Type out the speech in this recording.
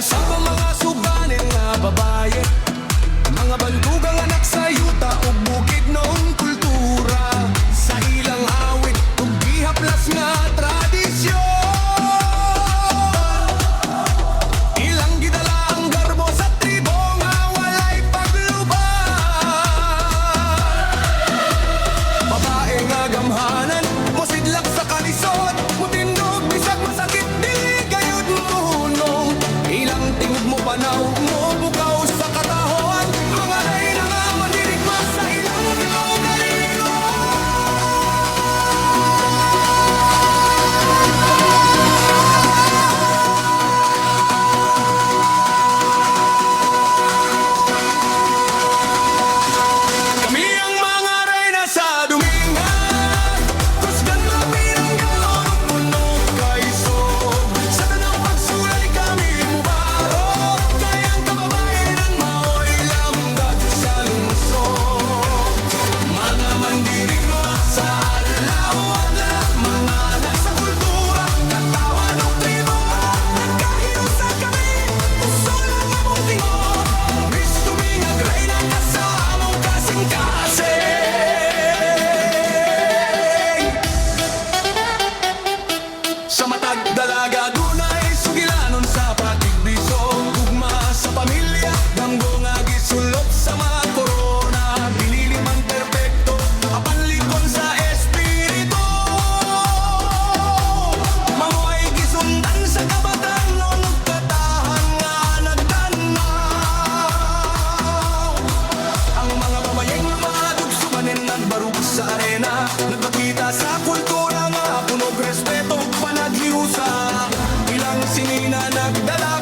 sa mga suganin nga babae, mga bandugang anak sa yuta ug bukid noong kultura, sa ilang awit ug gihaplas nga tradisyon. Ilang gidala ang garbo sa tribo nga walay paglubad. Babae nga gamhanan, mosidlak sa kalisod, mutindog bisag masakit dili gayud mohunong. Ilang tingog mo panaw mo bukaw sa katahon, mga reyna nga mandirigma sa ilang kaugalingon. Kami ang mga reyna sa dumingan, kusgan mapirang galon ug puno kay sog. Sa tanang pagsulay kami mubarok, kayang kababayan maoy lamdag sa lungsod. Mga mandirigma sa alaw-alaw, mga nasa kultura, katawan ug tribo, nagkahiusa kami, uso lang among tingog. Gusto mi nga reyna kasama kasing-kasing. Sa matag dalaga dunay sugilanon sa patigbiso, gugma sa pamilya danggo nga gisulot sa mga korona, pinili man perpekto apan likon sa espiritu. Mamoy gisundan sa kabataan ug katahan nga nagtanaw. Ang mga babayeng mga dugsumanin nagbarug sa arena, nagpakita sa kultura nga punog respeto panaghiusa. Ilang sinina nagdala